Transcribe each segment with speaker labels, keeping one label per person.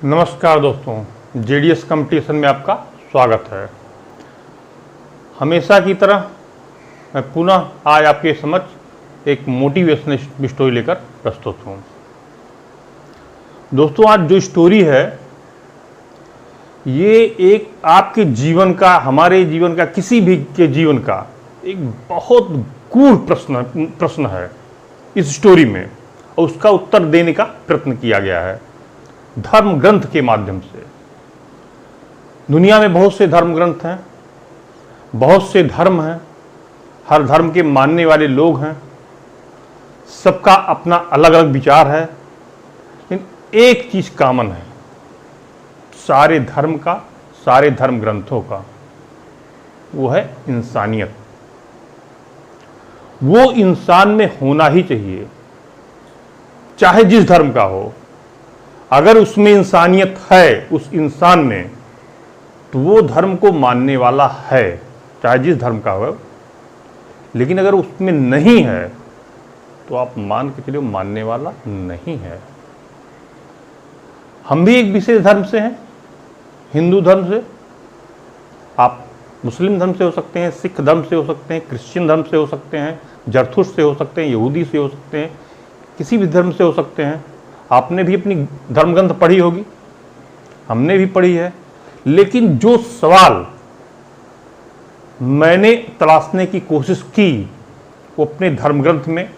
Speaker 1: नमस्कार दोस्तों, JDS competition में आपका स्वागत है। हमेशा की तरह मैं पुनः आज आपके समक्ष एक मोटिवेशनल स्टोरी लेकर प्रस्तुत हूँ। दोस्तों, आज जो स्टोरी है ये एक आपके जीवन का, हमारे जीवन का, किसी भी के जीवन का एक बहुत गूढ़ प्रश्न है इस स्टोरी में, और उसका उत्तर देने का प्रयत्न किया गया है धर्म ग्रंथ के माध्यम से। दुनिया में बहुत से धर्म ग्रंथ हैं, बहुत से धर्म हैं, हर धर्म के मानने वाले लोग हैं, सबका अपना अलग अलग विचार है, लेकिन एक चीज कॉमन है सारे धर्म का, सारे धर्म ग्रंथों का, वो है इंसानियत। वो इंसान में होना ही चाहिए, चाहे जिस धर्म का हो। अगर उसमें इंसानियत है, उस इंसान में, तो वो धर्म को मानने वाला है, चाहे जिस धर्म का हो। लेकिन अगर उसमें नहीं है तो आप मान के चलिए मानने वाला नहीं है। हम भी एक विशेष धर्म से हैं, हिंदू धर्म से। आप मुस्लिम धर्म से हो सकते हैं, सिख धर्म से हो सकते हैं, क्रिश्चियन धर्म से हो सकते हैं, जरथुस्त्र से हो सकते हैं, यहूदी से हो सकते हैं, किसी भी धर्म से हो सकते हैं। आपने भी अपनी धर्मग्रंथ पढ़ी होगी, हमने भी पढ़ी है। लेकिन जो सवाल मैंने तलाशने की कोशिश की वो अपने धर्मग्रंथ में,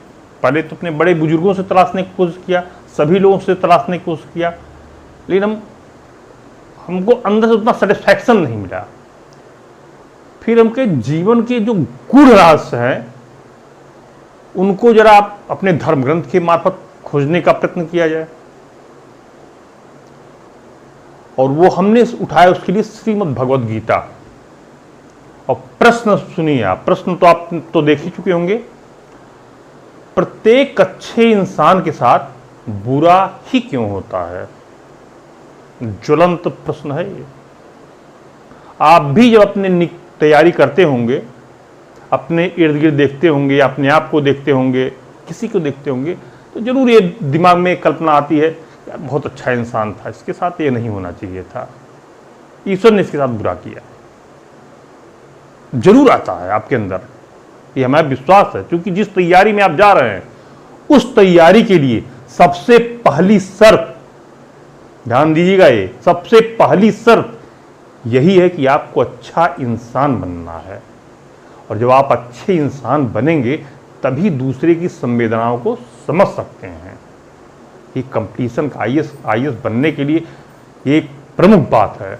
Speaker 1: पहले तो अपने बड़े बुजुर्गों से तलाशने की कोशिश किया, सभी लोगों से तलाशने की कोशिश किया, लेकिन हमको अंदर से उतना सेटिस्फैक्शन नहीं मिला। फिर हमके जीवन के जो गूढ़ रहस्य हैं उनको जरा आप अपने धर्मग्रंथ के मार्फत खोजने का प्रयत्न किया जाए, और वो हमने उठाया उसके लिए श्रीमद् भगवद गीता। और प्रश्न सुनिए आप, प्रश्न तो आप तो देख ही चुके होंगे। प्रत्येक अच्छे इंसान के साथ बुरा ही क्यों होता है? ज्वलंत प्रश्न है ये। आप भी जब अपने तैयारी करते होंगे, अपने इर्द गिर्द देखते होंगे, अपने आप को देखते होंगे, किसी को देखते होंगे, तो जरूर ये दिमाग में कल्पना आती है, यार बहुत अच्छा इंसान था, इसके साथ ये नहीं होना चाहिए था, ईश्वर ने इसके साथ बुरा किया। जरूर आता है आपके अंदर, ये हमारा विश्वास है। क्योंकि जिस तैयारी में आप जा रहे हैं उस तैयारी के लिए सबसे पहली शर्त, ध्यान दीजिएगा, ये सबसे पहली शर्त यही है कि आपको अच्छा इंसान बनना है। और जब आप अच्छे इंसान बनेंगे तभी दूसरे की संवेदनाओं को समझ सकते हैं। ये कंपटीशन का आईएएस बनने के लिए एक प्रमुख बात है।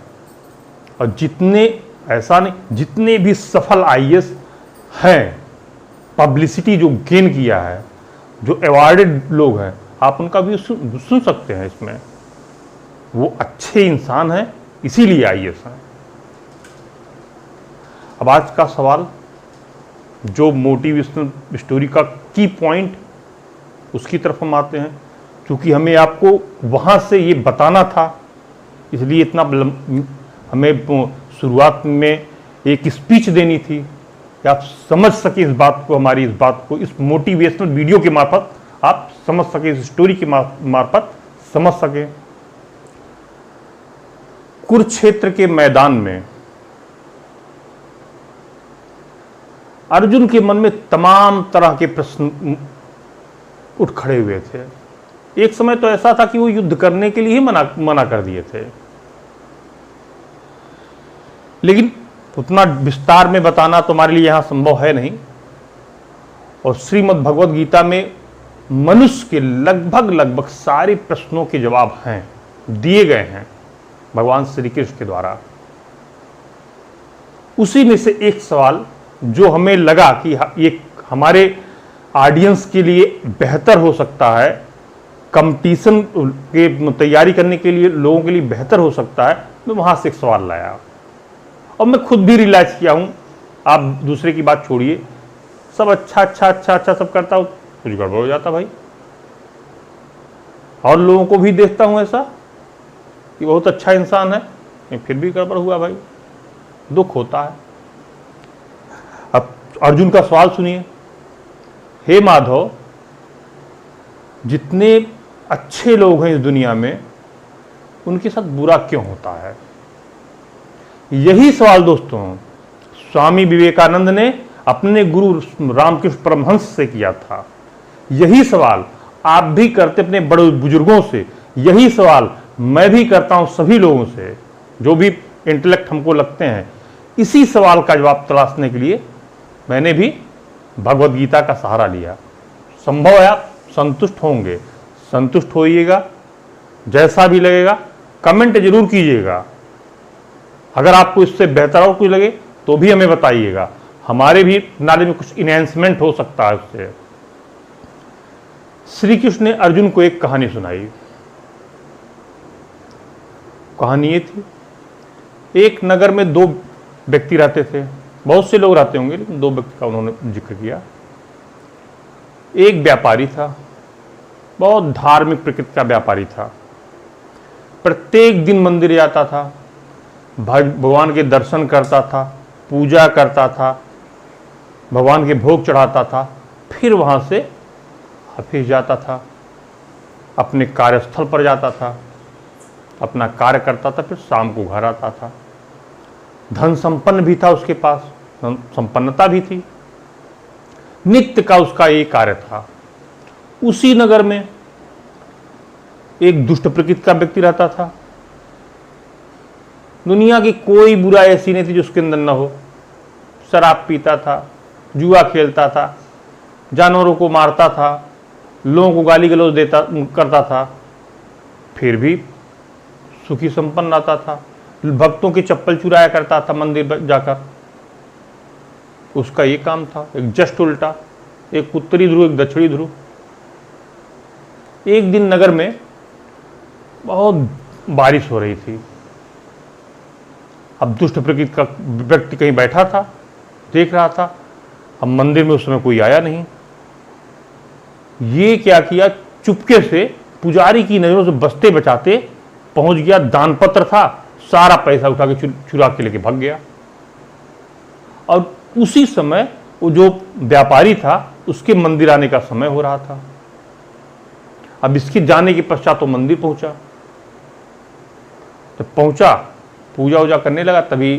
Speaker 1: और जितने, ऐसा नहीं, जितने भी सफल आईएएस हैं, पब्लिसिटी जो गेन किया है, जो अवार्डेड लोग हैं, आप उनका भी सुन सकते हैं इसमें। वो अच्छे इंसान हैं, इसीलिए आईएएस हैं। अब आज का सवाल, जो मोटिवेशनल स्टोरी का की पॉइंट, उसकी तरफ हम आते हैं। क्योंकि हमें आपको वहाँ से ये बताना था, इसलिए इतना हमें शुरुआत में एक स्पीच देनी थी कि आप समझ सके इस बात को, हमारी इस बात को, इस मोटिवेशनल वीडियो के मार्फत आप समझ सके, इस स्टोरी के मार्फत समझ सके। कुरुक्षेत्र के मैदान में अर्जुन के मन में तमाम तरह के प्रश्न उठ खड़े हुए थे। एक समय तो ऐसा था कि वो युद्ध करने के लिए ही मना कर दिए थे। लेकिन उतना विस्तार में बताना तो हमारे लिए यहां संभव है नहीं। और श्रीमद् भगवद गीता में मनुष्य के लगभग सारे प्रश्नों के जवाब हैं, दिए गए हैं भगवान श्री कृष्ण के द्वारा। उसी में से एक सवाल जो हमें लगा कि ये हमारे ऑडियंस के लिए बेहतर हो सकता है, कंपटीशन के तैयारी करने के लिए लोगों के लिए बेहतर हो सकता है, मैं वहां से एक सवाल लाया। और मैं खुद भी रियलाइज किया हूं, आप दूसरे की बात छोड़िए, सब अच्छा सब करता हूं, कुछ गड़बड़ हो जाता भाई। और लोगों को भी देखता हूं ऐसा कि बहुत अच्छा इंसान है, फिर भी गड़बड़ हुआ भाई, दुख होता है। अब अर्जुन का सवाल सुनिए, हे माधव, जितने अच्छे लोग हैं इस दुनिया में उनके साथ बुरा क्यों होता है? यही सवाल दोस्तों स्वामी विवेकानंद ने अपने गुरु रामकृष्ण परमहंस से किया था। यही सवाल आप भी करते अपने बड़े बुजुर्गों से, यही सवाल मैं भी करता हूं सभी लोगों से जो भी इंटेलेक्ट हमको लगते हैं। इसी सवाल का जवाब तलाशने के लिए मैंने भी भगवत गीता का सहारा लिया। संभव है आप संतुष्ट होंगे, संतुष्ट होइएगा, जैसा भी लगेगा कमेंट जरूर कीजिएगा। अगर आपको इससे बेहतर और कुछ लगे तो भी हमें बताइएगा, हमारे भी नाले में कुछ इनहेंसमेंट हो सकता है उससे। श्री कृष्ण ने अर्जुन को एक कहानी सुनाई। कहानी ये थी, एक नगर में दो व्यक्ति रहते थे। बहुत से लोग रहते होंगे लेकिन दो व्यक्ति का उन्होंने जिक्र किया। एक व्यापारी था, बहुत धार्मिक प्रकृति का व्यापारी था। प्रत्येक दिन मंदिर जाता था, भगवान के दर्शन करता था, पूजा करता था, भगवान के भोग चढ़ाता था, फिर वहाँ से ऑफिस जाता था, अपने कार्यस्थल पर जाता था, अपना कार्य करता था, फिर शाम को घर आता था। धन संपन्न भी था, उसके पास संपन्नता भी थी, नित्य का उसका ये कार्य था। उसी नगर में एक दुष्ट प्रकृति का व्यक्ति रहता था। दुनिया की कोई बुराई ऐसी नहीं थी जो उसके अंदर न हो। शराब पीता था, जुआ खेलता था, जानवरों को मारता था, लोगों को गाली गलौज देता करता था, फिर भी सुखी संपन्न रहता था। भक्तों के चप्पल चुराया करता था मंदिर जाकर। उसका ये काम था, एक जस्ट उल्टा, एक उत्तरी ध्रुव एक दक्षिणी ध्रुव। एक दिन नगर में बहुत बारिश हो रही थी। अब दुष्ट प्रकृति का व्यक्ति कहीं बैठा था, देख रहा था। अब मंदिर में उस समय कोई आया नहीं। ये क्या किया, चुपके से पुजारी की नजरों से बचते बचाते पहुंच गया। दानपत्र था, सारा पैसा उठा के चुरा के लेके भाग गया। और उसी समय वो जो व्यापारी था उसके मंदिर आने का समय हो रहा था। अब इसके जाने के पश्चात वो मंदिर पहुंचा। जब पहुंचा, पूजा वूजा करने लगा, तभी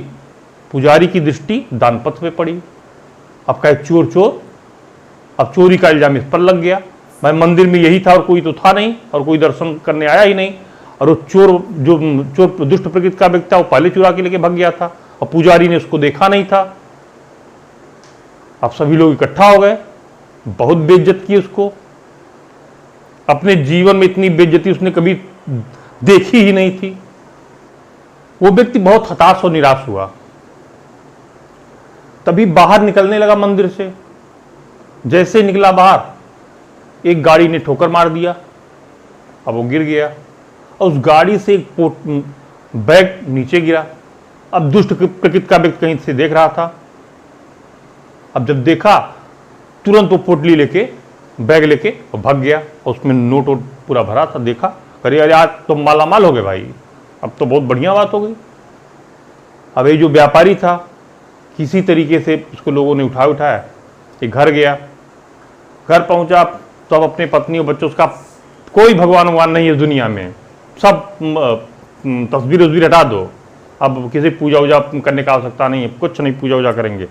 Speaker 1: पुजारी की दृष्टि दानपत्र पे पड़ी। अब कहे चोर चोर, अब चोरी का इल्जाम इस पर लग गया। मैं मंदिर में यही था और कोई तो था नहीं, और कोई दर्शन करने आया ही नहीं। और वो चोर, जो चोर दुष्ट प्रकृति का व्यक्ति था, वो पहले चुरा के लेके भाग गया था और पुजारी ने उसको देखा नहीं था। अब सभी लोग इकट्ठा हो गए, बहुत बेइज्जत की उसको। अपने जीवन में इतनी बेइज्जती उसने कभी देखी ही नहीं थी। वो व्यक्ति बहुत हताश और निराश हुआ। तभी बाहर निकलने लगा मंदिर से। जैसे निकला बाहर, एक गाड़ी ने ठोकर मार दिया। अब वो गिर गया और उस गाड़ी से एक बैग नीचे गिरा। अब दुष्ट प्रकृति का व्यक्ति कहीं से देख रहा था। अब जब देखा, तुरंत वो पोटली लेके, बैग लेके और भाग गया। उसमें नोट वोट पूरा भरा था। देखा, अरे अरे आज तो माला माल हो गए भाई, अब तो बहुत बढ़िया बात हो गई। अब ये जो व्यापारी था, किसी तरीके से उसको लोगों ने उठाया, एक घर गया। घर पहुंचा तो अब अपने पत्नी और बच्चों, उसका कोई भगवान नहीं है दुनिया में, सब तस्वीर वस्वीर हटा दो। अब किसी पूजा वूजा करने का आवश्यकता नहीं है, कुछ नहीं पूजा वूजा करेंगे।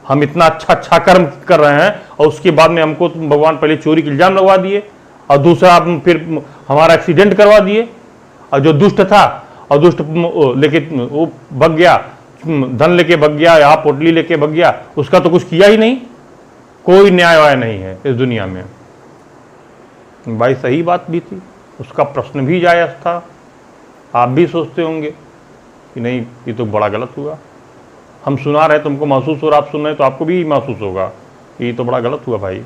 Speaker 1: हम इतना अच्छा कर्म कर रहे हैं और उसके बाद में हमको भगवान पहले चोरी के इल्जाम लगवा दिए और दूसरा फिर हमारा एक्सीडेंट करवा दिए। और जो दुष्ट था और दुष्ट लेके वो भग गया, धन लेके भग गया, यहाँ पोटली लेके भग गया, उसका तो कुछ किया ही नहीं। कोई न्याय वाय नहीं है इस दुनिया में। भाई सही बात भी थी, उसका प्रश्न भी जायज था। आप भी सोचते होंगे कि नहीं ये तो बड़ा गलत हुआ। हम सुना रहे, तुमको महसूस हो रहा, आप सुन रहे तो आपको भी महसूस होगा ये तो बड़ा गलत हुआ भाई,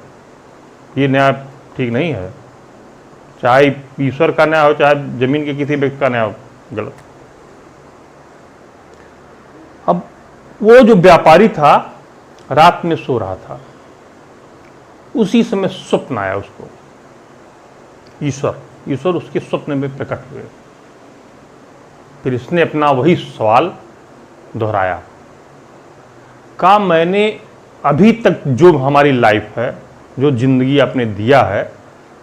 Speaker 1: ये न्याय ठीक नहीं है। चाहे ईश्वर का न्याय हो, चाहे जमीन के किसी व्यक्ति का न्याय हो, गलत। अब वो जो व्यापारी था रात में सो रहा था। उसी समय स्वप्न आया उसको। ईश्वर उसके स्वप्न में प्रकट हुए। फिर इसने अपना वही सवाल दोहराया, कहा मैंने अभी तक जो हमारी लाइफ है, जो जिंदगी आपने दिया है,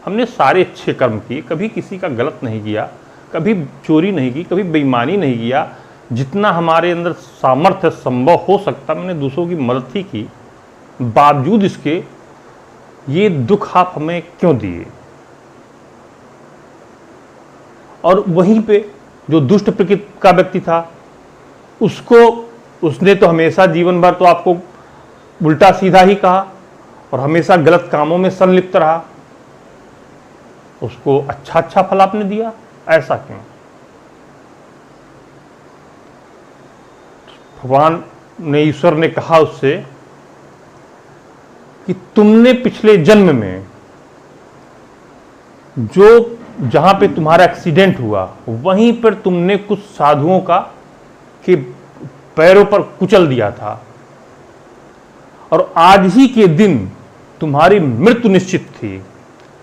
Speaker 1: हमने सारे अच्छे कर्म किए, कभी किसी का गलत नहीं किया, कभी चोरी नहीं की, कभी बेईमानी नहीं किया। जितना हमारे अंदर सामर्थ्य संभव हो सकता मैंने दूसरों की मदद ही की। बावजूद इसके ये दुख आप हमें क्यों दिए? और वहीं पे जो दुष्ट प्रकृति का व्यक्ति था उसने तो हमेशा जीवन भर तो आपको उल्टा सीधा ही कहा और हमेशा गलत कामों में संलिप्त रहा। उसको अच्छा फल आपने दिया, ऐसा क्यों? भगवान ने, ईश्वर ने कहा उससे कि तुमने पिछले जन्म में जहां पे तुम्हारा एक्सीडेंट हुआ वहीं पर तुमने कुछ साधुओं के पैरों पर कुचल दिया था और आज ही के दिन तुम्हारी मृत्यु निश्चित थी,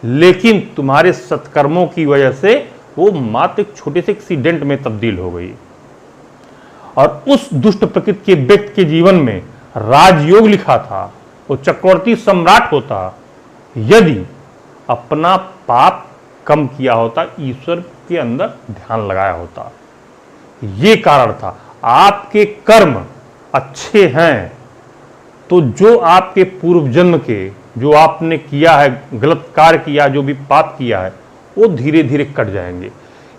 Speaker 1: लेकिन तुम्हारे सत्कर्मों की वजह से वो मात्र एक छोटे से एक्सीडेंट में तब्दील हो गई। और उस दुष्ट प्रकृति के व्यक्ति के जीवन में राजयोग लिखा था, वो चक्रवर्ती सम्राट होता यदि अपना पाप कम किया होता, ईश्वर के अंदर ध्यान लगाया होता। ये कारण था। आपके कर्म अच्छे हैं तो जो आपके पूर्व जन्म के जो आपने किया है, गलत कार्य किया, जो भी पाप किया है, वो धीरे धीरे कट जाएंगे।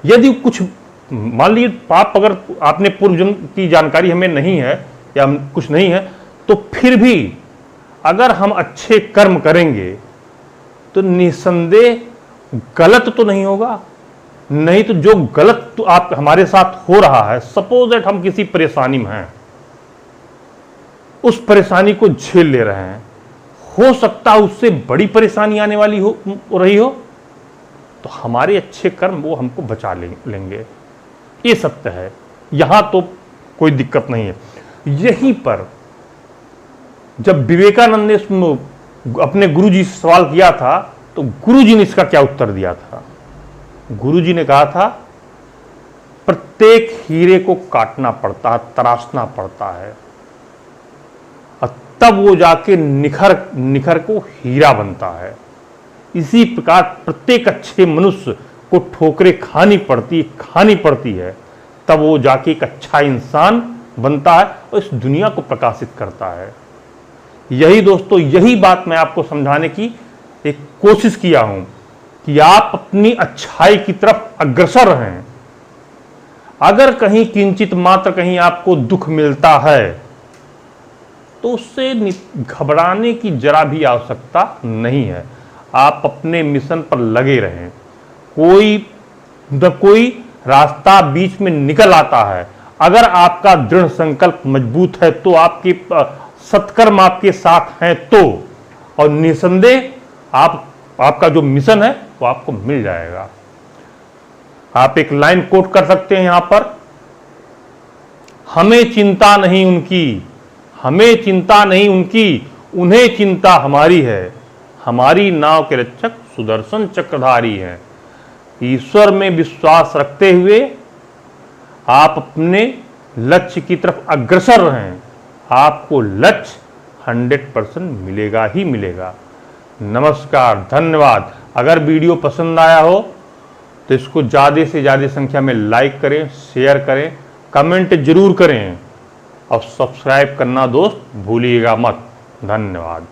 Speaker 1: यदि कुछ मान लीजिए पाप अगर आपने पूर्व जन्म की जानकारी हमें नहीं है या कुछ नहीं है, तो फिर भी अगर हम अच्छे कर्म करेंगे तो निसंदेह गलत तो नहीं होगा। नहीं तो जो गलत तो आप हमारे साथ हो रहा है, सपोज दैट हम किसी परेशानी में हैं, उस परेशानी को झेल ले रहे हैं, हो सकता है उससे बड़ी परेशानी आने वाली हो रही हो, तो हमारे अच्छे कर्म वो हमको बचा लेंगे। ये सत्य है, यहां तो कोई दिक्कत नहीं है। यहीं पर जब विवेकानंद ने अपने गुरुजी से सवाल किया था तो गुरुजी ने इसका क्या उत्तर दिया था? गुरुजी ने कहा था प्रत्येक हीरे को काटना पड़ता है, तराशना पड़ता है, और तब वो जाके निखर को हीरा बनता है। इसी प्रकार प्रत्येक अच्छे मनुष्य को ठोकरें खानी पड़ती है, तब वो जाके एक अच्छा इंसान बनता है और इस दुनिया को प्रकाशित करता है। यही दोस्तों, यही बात मैं आपको समझाने की एक कोशिश किया हूं कि आप अपनी अच्छाई की तरफ अग्रसर रहें। अगर कहीं किंचित मात्र कहीं आपको दुख मिलता है तो उससे घबराने की जरा भी आवश्यकता नहीं है। आप अपने मिशन पर लगे रहें। कोई रास्ता बीच में निकल आता है, अगर आपका दृढ़ संकल्प मजबूत है तो आपके सत्कर्म आपके साथ हैं तो, और निसंदेह आपका जो मिशन है वो आपको मिल जाएगा। आप एक लाइन कोट कर सकते हैं यहां पर, हमें चिंता नहीं उनकी, उन्हें चिंता हमारी है, हमारी नाव के रक्षक सुदर्शन चक्रधारी हैं। ईश्वर में विश्वास रखते हुए आप अपने लक्ष्य की तरफ अग्रसर रहें, आपको लक्ष्य 100% मिलेगा ही मिलेगा। नमस्कार, धन्यवाद। अगर वीडियो पसंद आया हो तो इसको ज़्यादा से ज़्यादा संख्या में लाइक करें, शेयर करें, कमेंट जरूर करें और सब्सक्राइब करना दोस्त भूलिएगा मत। धन्यवाद।